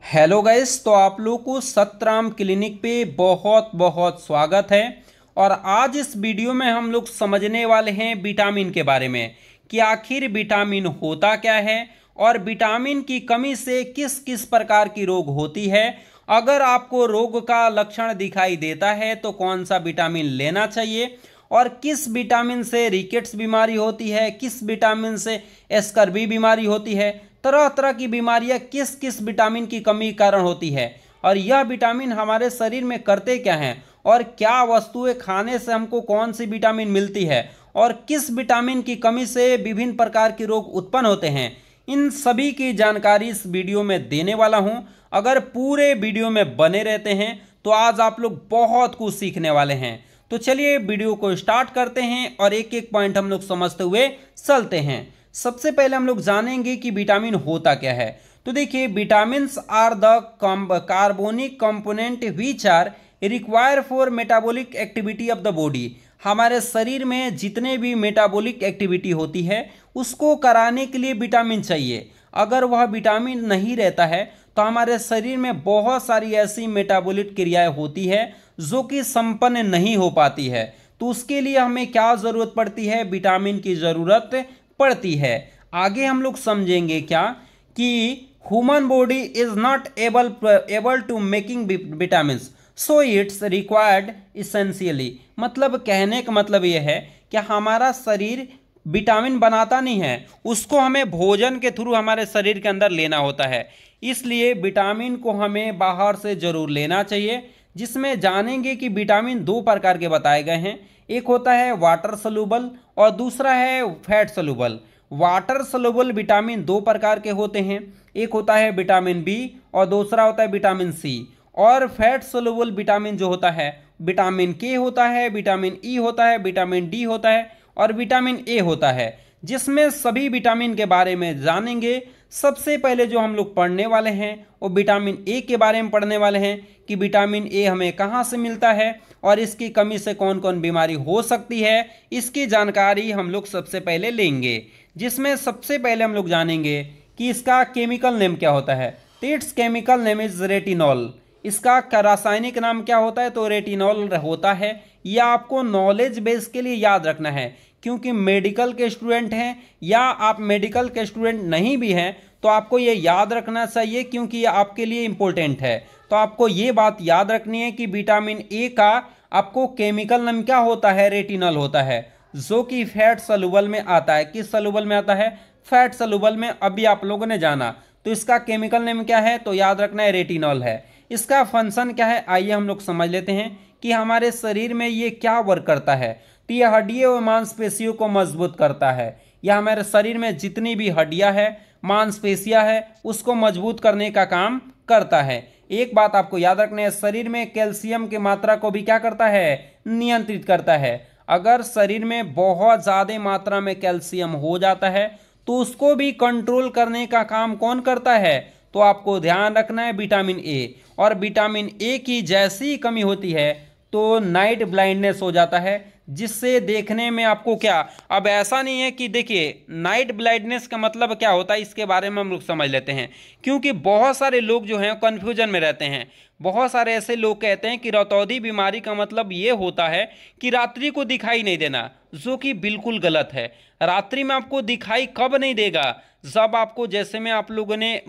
Hello guys, तो आप लोग को सतराम क्लिनिक पे बहुत बहुत स्वागत है। और आज इस वीडियो में हम लोग समझने वाले हैं विटामिन के बारे में कि आखिर विटामिन होता क्या है और विटामिन की कमी से किस किस प्रकार की रोग होती है। अगर आपको रोग का लक्षण दिखाई देता है तो कौन सा विटामिन लेना चाहिए और किस विटामिन से रिकेट्स बीमारी होती है, किस विटामिन से स्कर्वी बीमारी होती है, तरह तरह की बीमारियां किस किस विटामिन की कमी के कारण होती है और यह विटामिन हमारे शरीर में करते क्या हैं और क्या वस्तुएं खाने से हमको कौन सी विटामिन मिलती है और किस विटामिन की कमी से विभिन्न प्रकार के रोग उत्पन्न होते हैं, इन सभी की जानकारी इस वीडियो में देने वाला हूं। अगर पूरे वीडियो में बने रहते हैं तो आज आप लोग बहुत कुछ सीखने वाले हैं। तो चलिए वीडियो को स्टार्ट करते हैं और एक एक पॉइंट हम लोग समझते हुए चलते हैं। सबसे पहले हम लोग जानेंगे कि विटामिन होता क्या है। तो देखिए, vitamins are the carbonic component which are require for metabolic activity of the body. हमारे शरीर में जितने भी मेटाबॉलिक एक्टिविटी होती है उसको कराने के लिए विटामिन चाहिए। अगर वह विटामिन नहीं रहता है तो हमारे शरीर में बहुत सारी ऐसी मेटाबॉलिक क्रियाएं होती है जो कि संपन्न नहीं हो पाती है। तो उसके लिए हमें क्या ज़रूरत पड़ती है? विटामिन की ज़रूरत पड़ती है। आगे हम लोग समझेंगे क्या कि human body is not able to making vitamin so it's required essentially. मतलब कहने का मतलब यह है कि हमारा शरीर विटामिन बनाता नहीं है, उसको हमें भोजन के थ्रू हमारे शरीर के अंदर लेना होता है। इसलिए विटामिन को हमें बाहर से जरूर लेना चाहिए, जिसमें जानेंगे कि विटामिन दो प्रकार के बताए गए हैं। एक होता है वाटर सलूबल और दूसरा है फैट सलूबल। वाटर सलूबल विटामिन दो प्रकार के होते हैं, एक होता है विटामिन बी और दूसरा होता है विटामिन सी। और फैट सलूबल विटामिन जो होता है विटामिन के होता है, विटामिन ई होता है, विटामिन डी होता है और विटामिन ए होता है, जिसमें सभी विटामिन के बारे में जानेंगे। सबसे पहले जो हम लोग पढ़ने वाले हैं वो विटामिन ए के बारे में पढ़ने वाले हैं कि विटामिन ए हमें कहाँ से मिलता है और इसकी कमी से कौन कौन बीमारी हो सकती है, इसकी जानकारी हम लोग सबसे पहले लेंगे। जिसमें सबसे पहले हम लोग जानेंगे कि इसका केमिकल नेम क्या होता है। तो it's chemical name is retinol. इसका रासायनिक नाम क्या होता है? तो रेटिनॉल होता है। यह आपको नॉलेज बेस के लिए याद रखना है, क्योंकि मेडिकल के स्टूडेंट हैं या आप मेडिकल के स्टूडेंट नहीं भी हैं तो आपको ये याद रखना चाहिए, क्योंकि ये आपके लिए इम्पोर्टेंट है। तो आपको ये बात याद रखनी है कि विटामिन ए का आपको केमिकल नाम क्या होता है? रेटिनॉल होता है, जो कि फैट सलूबल में आता है। किस सलूबल में आता है? फैट सलूबल में। अभी आप लोगों ने जाना। तो इसका केमिकल नेम क्या है? तो याद रखना है रेटिनॉल है। इसका फंक्शन क्या है? आइए हम लोग समझ लेते हैं कि हमारे शरीर में ये क्या वर्क करता है। तो यह हड्डियों और मांसपेशियों को मजबूत करता है। यह हमारे शरीर में जितनी भी हड्डियां हैं, मांसपेशियां हैं, उसको मजबूत करने का काम करता है। एक बात आपको याद रखना है, शरीर में कैल्शियम की मात्रा को भी क्या करता है? नियंत्रित करता है। अगर शरीर में बहुत ज़्यादा मात्रा में कैल्शियम हो जाता है तो उसको भी कंट्रोल करने का काम कौन करता है? तो आपको ध्यान रखना है विटामिन ए। और विटामिन ए की जैसी कमी होती है तो नाइट ब्लाइंडनेस हो जाता है, जिससे देखने में आपको क्या, अब ऐसा नहीं है कि देखिए नाइट ब्लाइंडनेस का मतलब क्या होता है, इसके बारे में हम लोग समझ लेते हैं। क्योंकि बहुत सारे लोग जो हैं कन्फ्यूजन में रहते हैं। बहुत सारे ऐसे लोग कहते हैं कि रतौंधी बीमारी का मतलब ये होता है कि रात्रि को दिखाई नहीं देना, जो कि बिल्कुल गलत है। रात्रि में आपको दिखाई कब नहीं देगा? जब आपको, जैसे में आप लोगों ने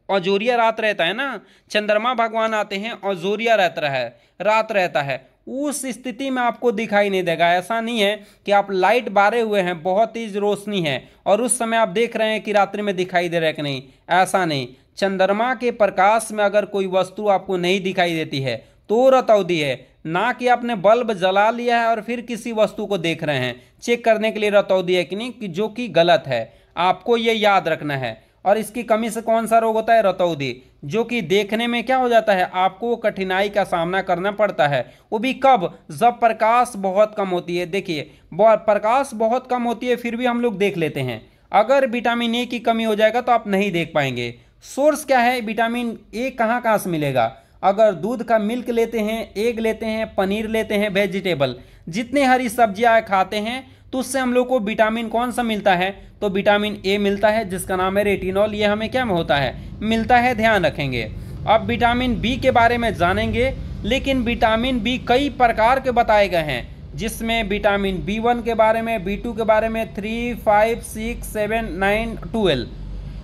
औजोरिया रात रहता है ना, चंद्रमा भगवान आते हैं, औजोरिया रात रहता है, उस स्थिति में आपको दिखाई नहीं देगा। ऐसा नहीं है कि आप लाइट बारे हुए हैं, बहुत तेज रोशनी है और उस समय आप देख रहे हैं कि रात्रि में दिखाई दे रहा है कि नहीं, ऐसा नहीं। चंद्रमा के प्रकाश में अगर कोई वस्तु आपको नहीं दिखाई देती है तो रतौंधी है, ना कि आपने बल्ब जला लिया है और फिर किसी वस्तु को देख रहे हैं चेक करने के लिए रतौंधी है कि नहीं, कि जो कि गलत है। आपको ये याद रखना है। और इसकी कमी से कौन सा रोग होता है? रतौंधी, जो कि देखने में क्या हो जाता है, आपको कठिनाई का सामना करना पड़ता है। वो भी कब? जब प्रकाश बहुत कम होती है। देखिए, प्रकाश बहुत कम होती है फिर भी हम लोग देख लेते हैं। अगर विटामिन ए की कमी हो जाएगा तो आप नहीं देख पाएंगे। सोर्स क्या है? विटामिन ए कहाँ कहाँ से मिलेगा? अगर दूध का मिल्क लेते हैं, एग लेते हैं, पनीर लेते हैं, वेजिटेबल, जितने हरी सब्जियां खाते हैं तो उससे हम लोग को विटामिन कौन सा मिलता है? तो विटामिन ए मिलता है, जिसका नाम है रेटिनॉल। ये हमें क्या में होता है? मिलता है, ध्यान रखेंगे। अब विटामिन बी के बारे में जानेंगे, लेकिन विटामिन बी कई प्रकार के बताए गए हैं, जिसमें विटामिन B1 के बारे में, B2 के बारे में, 3, 5, 6, 7, 9, 12।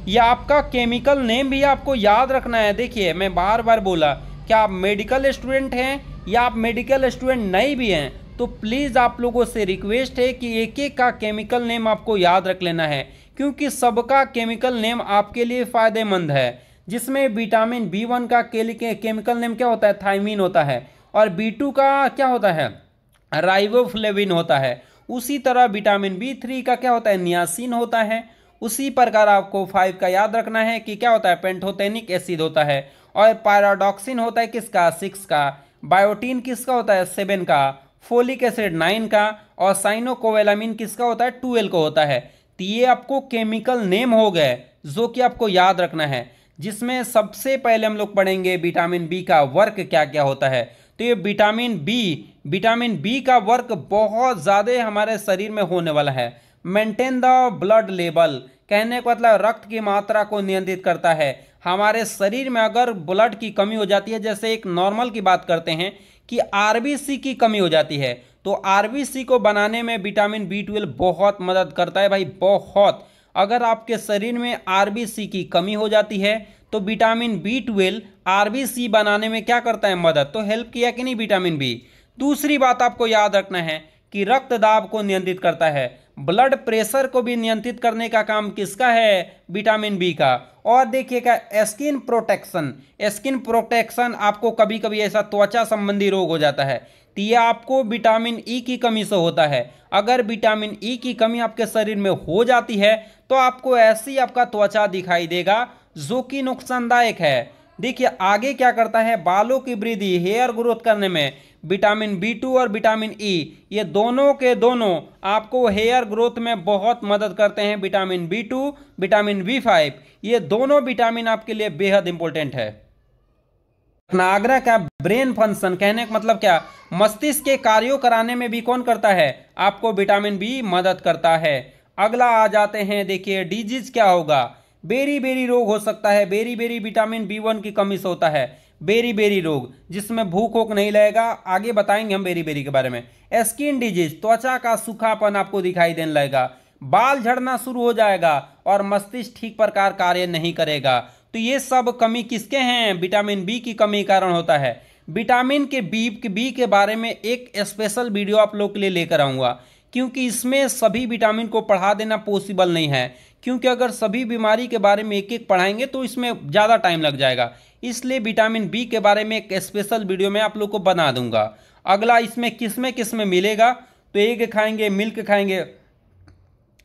यह आपका केमिकल नेम भी आपको याद रखना है। देखिए मैं बार बार बोला, क्या आप मेडिकल स्टूडेंट हैं या आप मेडिकल स्टूडेंट नहीं भी हैं, तो प्लीज़ आप लोगों से रिक्वेस्ट है कि एक एक का केमिकल नेम आपको याद रख लेना है, क्योंकि सबका केमिकल नेम आपके लिए फ़ायदेमंद है। जिसमें विटामिन B1 का केमिकल नेम क्या होता है, थायमीन होता है, और B2 का क्या होता है, राइबोफ्लेविन होता है। उसी तरह विटामिन B3 का क्या होता है, नियासिन होता है। उसी प्रकार आपको 5 का याद रखना है कि क्या होता है, पेंटोथेनिक एसिड होता है। और पैराडॉक्सिन होता है किसका, 6 का। बायोटीन किसका होता है, 7 का। फोलिक एसिड 9 का। और साइनोकोवेलामिन किसका होता है, 12 का होता है। तो ये आपको केमिकल नेम हो गए जो कि आपको याद रखना है, जिसमें सबसे पहले हम लोग पढ़ेंगे विटामिन बी का वर्क क्या क्या होता है। तो ये विटामिन बी का वर्क बहुत ज़्यादा हमारे शरीर में होने वाला है। मेंटेन द ब्लड लेवल, कहने का मतलब रक्त की मात्रा को नियंत्रित करता है। हमारे शरीर में अगर ब्लड की कमी हो जाती है, जैसे एक नॉर्मल की बात करते हैं कि आरबीसी की कमी हो जाती है, तो आरबीसी को बनाने में विटामिन B12 बहुत मदद करता है भाई, बहुत। अगर आपके शरीर में आरबीसी की कमी हो जाती है तो विटामिन B12 आरबीसी बनाने में क्या करता है, मदद। तो हेल्प किया कि नहीं विटामिन बी। दूसरी बात आपको याद रखना है कि रक्त दाब को नियंत्रित करता है। ब्लड प्रेशर को भी नियंत्रित करने का काम किसका है, विटामिन बी का। और देखिएगा स्किन प्रोटेक्शन आपको कभी कभी ऐसा त्वचा संबंधी रोग हो जाता है, तो ये आपको विटामिन ई की कमी से होता है। अगर विटामिन ई की कमी आपके शरीर में हो जाती है तो आपको ऐसी आपका त्वचा दिखाई देगा जो कि नुकसानदायक है। देखिए आगे क्या करता है, बालों की वृद्धि, हेयर ग्रोथ करने में विटामिन B2 और विटामिन ई, ये दोनों के दोनों आपको हेयर ग्रोथ में बहुत मदद करते हैं। विटामिन B2, विटामिन B5, ये दोनों विटामिन आपके लिए बेहद इंपॉर्टेंट है। आग्रह का ब्रेन फंक्शन, कहने का मतलब क्या, मस्तिष्क के कार्यों कराने में भी कौन करता है, आपको विटामिन बी मदद करता है। अगला आ जाते हैं, देखिए डिजीज क्या होगा, बेरी रोग हो सकता है। बेरी विटामिन B1 की कमी से होता है। बेरी रोग जिसमें भूख वूख नहीं लगेगा, आगे बताएंगे हम बेरी के बारे में। स्किन डिजीज, त्वचा का सूखापन आपको दिखाई देने लगेगा, बाल झड़ना शुरू हो जाएगा और मस्तिष्क ठीक प्रकार कार्य नहीं करेगा। तो ये सब कमी किसके हैं, विटामिन बी की कमी कारण होता है। विटामिन के बी के बारे में एक स्पेशल वीडियो आप लोग के लिए लेकर आऊँगा, क्योंकि इसमें सभी विटामिन को पढ़ा देना पॉसिबल नहीं है, क्योंकि अगर सभी बीमारी के बारे में एक एक पढ़ाएंगे तो इसमें ज़्यादा टाइम लग जाएगा। इसलिए विटामिन बी के बारे में एक स्पेशल वीडियो मैं आप लोग को बना दूंगा। अगला इसमें किसमें मिलेगा, तो एग खाएंगे, मिल्क खाएंगे,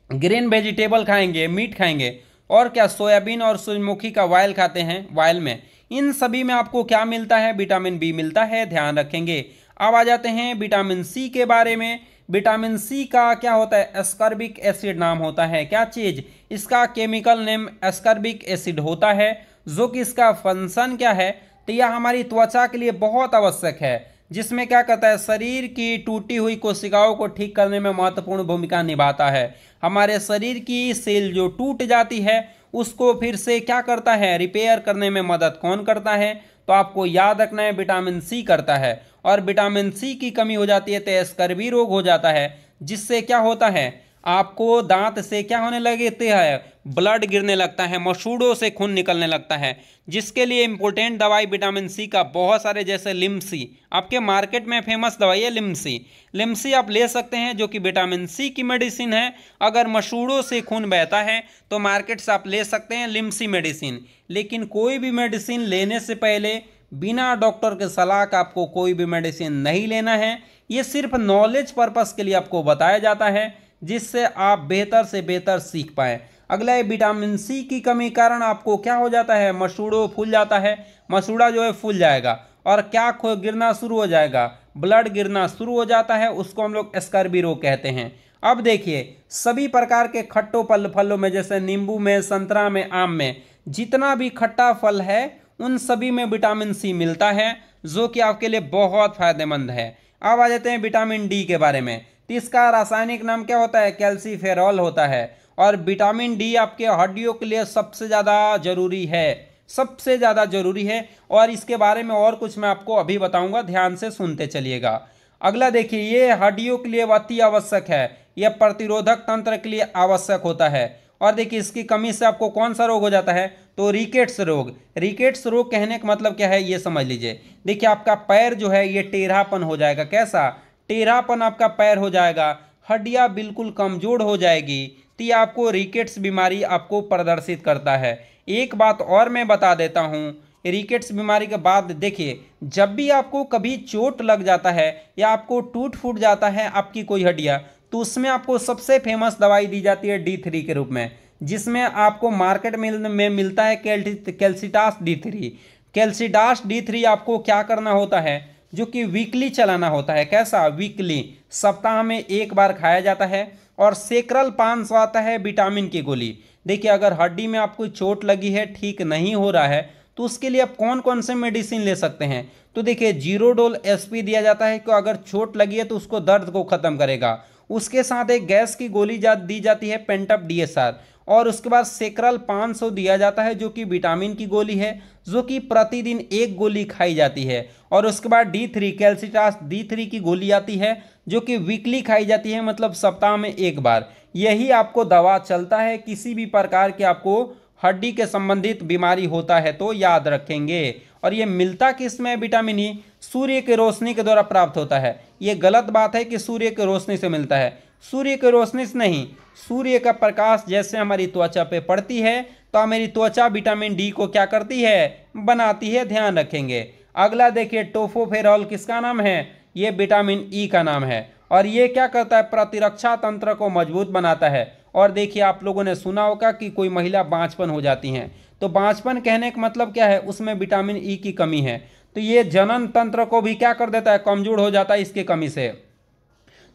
ग्रीन वेजिटेबल खाएंगे, मीट खाएंगे, और क्या सोयाबीन और सूरजमुखी का ऑयल खाते हैं, ऑयल में, इन सभी में आपको क्या मिलता है, विटामिन बी मिलता है, ध्यान रखेंगे। अब आ जाते हैं विटामिन सी के बारे में। विटामिन सी का क्या होता है, एस्कॉर्बिक एसिड नाम होता है। क्या चीज़, इसका केमिकल नेम एस्कॉर्बिक एसिड होता है, जो कि इसका फंक्शन क्या है, तो यह हमारी त्वचा के लिए बहुत आवश्यक है। जिसमें क्या करता है, शरीर की टूटी हुई कोशिकाओं को ठीक करने में महत्वपूर्ण भूमिका निभाता है। हमारे शरीर की सेल जो टूट जाती है उसको फिर से क्या करता है, रिपेयर करने में मदद कौन करता है, तो आपको याद रखना है विटामिन सी करता है। और विटामिन सी की कमी हो जाती है तो स्कर्वी रोग हो जाता है, जिससे क्या होता है, आपको दांत से क्या होने लगते हैं, ब्लड गिरने लगता है, मसूड़ों से खून निकलने लगता है। जिसके लिए इंपॉर्टेंट दवाई विटामिन सी का बहुत सारे, जैसे लिम्सी, आपके मार्केट में फेमस दवाई है लिम्सी आप ले सकते हैं, जो कि विटामिन सी की मेडिसिन है। अगर मसूड़ों से खून बहता है तो मार्केट से आप ले सकते हैं लिम्सी मेडिसिन। लेकिन कोई भी मेडिसिन लेने से पहले बिना डॉक्टर के सलाह का आपको कोई भी मेडिसिन नहीं लेना है। ये सिर्फ नॉलेज पर्पस के लिए आपको बताया जाता है, जिससे आप बेहतर से बेहतर सीख पाएँ। अगला है विटामिन सी की कमी कारण आपको क्या हो जाता है, मसूड़ों फूल जाता है, मसूड़ा जो है फूल जाएगा और क्या गिरना शुरू हो जाएगा, ब्लड गिरना शुरू हो जाता है, उसको हम लोग स्कर्वी रोग कहते हैं। अब देखिए सभी प्रकार के खट्टो फलों में, जैसे नींबू में, संतरा में, आम में, जितना भी खट्टा फल है उन सभी में विटामिन सी मिलता है, जो कि आपके लिए बहुत फायदेमंद है। अब आ जाते हैं विटामिन डी के बारे में। तो इसका रासायनिक नाम क्या होता है, कैल्सीफेरॉल होता है। और विटामिन डी आपके हड्डियों के लिए सबसे ज़्यादा जरूरी है। सबसे ज़्यादा जरूरी है। और इसके बारे में और कुछ मैं आपको अभी बताऊंगा, ध्यान से सुनते चलिएगा। अगला देखिए, ये हड्डियों के लिए अति आवश्यक है, यह प्रतिरोधक तंत्र के लिए आवश्यक होता है। और देखिए इसकी कमी से आपको कौन सा रोग हो जाता है, तो रिकेट्स रोग। रिकेट्स रोग कहने का मतलब क्या है ये समझ लीजिए। देखिए आपका पैर जो है ये टेढ़ापन हो जाएगा, कैसा टेढ़ापन आपका पैर हो जाएगा, हड्डियां बिल्कुल कमजोर हो जाएगी। तो ये आपको रिकेट्स बीमारी आपको प्रदर्शित करता है। एक बात और मैं बता देता हूँ, रिकेट्स बीमारी के बाद देखिए जब भी आपको कभी चोट लग जाता है या आपको टूट फूट जाता है आपकी कोई हड्डियाँ, तो उसमें आपको सबसे फेमस दवाई दी जाती है D3 के रूप में, जिसमें आपको मार्केट में मिलता है कैल्सिटास D3। कैल्सिटास D3 आपको क्या करना होता है, जो कि वीकली चलाना होता है। कैसा वीकली, सप्ताह में एक बार खाया जाता है। और सेक्रल 500 आता है विटामिन की गोली। देखिए अगर हड्डी में आपको चोट लगी है, ठीक नहीं हो रहा है, तो उसके लिए आप कौन कौन से मेडिसिन ले सकते हैं, तो देखिए जीरोडोल SP दिया जाता है कि अगर चोट लगी है तो उसको दर्द को खत्म करेगा। उसके साथ एक गैस की गोली दी जाती है पेंटअप DSR। और उसके बाद सेक्रल 500 दिया जाता है जो कि विटामिन की गोली है, जो कि प्रतिदिन एक गोली खाई जाती है। और उसके बाद D3 कैल्सिटास D3 की गोली आती है जो कि वीकली खाई जाती है, मतलब सप्ताह में एक बार। यही आपको दवा चलता है किसी भी प्रकार के आपको हड्डी के संबंधित बीमारी होता है तो याद रखेंगे। और ये मिलता किस में विटामिन ई, सूर्य की रोशनी के द्वारा प्राप्त होता है। ये गलत बात है कि सूर्य की रोशनी से मिलता है, सूर्य की रोशनी से नहीं, सूर्य का प्रकाश जैसे हमारी त्वचा पे पड़ती है तो हमारी त्वचा विटामिन D को क्या करती है, बनाती है, ध्यान रखेंगे। अगला देखिए टोफोफेरॉल किसका नाम है, ये विटामिन E का नाम है। और ये क्या करता है, प्रतिरक्षा तंत्र को मजबूत बनाता है। और देखिए आप लोगों ने सुना होगा कि कोई महिला बांझपन हो जाती हैं, तो बांझपन कहने का मतलब क्या है, उसमें विटामिन E की कमी है, तो ये जनन तंत्र को भी क्या कर देता है, कमजोर हो जाता है इसकी कमी से।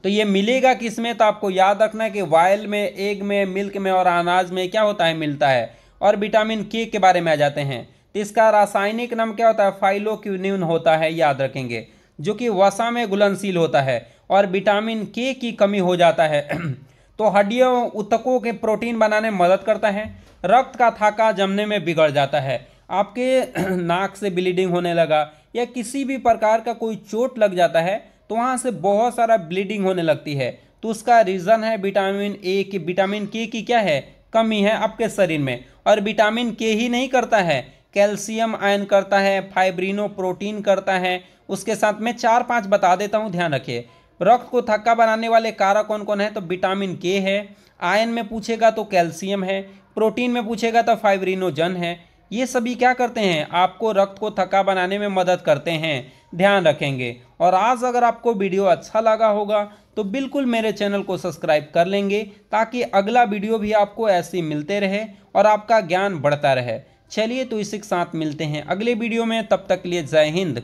तो ये मिलेगा किसमें, तो आपको याद रखना है कि वायल में, एग में, मिल्क में और अनाज में क्या होता है, मिलता है। और विटामिन K के बारे में आ जाते हैं, तो इसका रासायनिक नाम क्या होता है, फाइलोक्विनिन होता है, याद रखेंगे, जो कि वसा में घुलनशील होता है। और विटामिन K की कमी हो जाता है तो हड्डियों ऊतकों के प्रोटीन बनाने में मदद करता है। रक्त का थाका जमने में बिगड़ जाता है, आपके नाक से ब्लीडिंग होने लगा या किसी भी प्रकार का कोई चोट लग जाता है तो वहाँ से बहुत सारा ब्लीडिंग होने लगती है, तो उसका रीज़न है विटामिन K की क्या है, कमी है आपके शरीर में। और विटामिन K ही नहीं करता है, कैल्शियम आयन करता है, फाइब्रिनो प्रोटीन करता है, उसके साथ में 4-5 बता देता हूँ, ध्यान रखिए। रक्त को थक्का बनाने वाले कारक कौन कौन है, तो विटामिन K है, आयन में पूछेगा तो कैल्शियम है, प्रोटीन में पूछेगा तो फाइब्रिनोजन है। ये सभी क्या करते हैं, आपको रक्त को थक्का बनाने में मदद करते हैं, ध्यान रखेंगे। और आज अगर आपको वीडियो अच्छा लगा होगा तो बिल्कुल मेरे चैनल को सब्सक्राइब कर लेंगे, ताकि अगला वीडियो भी आपको ऐसे ही मिलते रहे और आपका ज्ञान बढ़ता रहे। चलिए तो इसी के साथ मिलते हैं अगले वीडियो में, तब तक के लिए जय हिंद।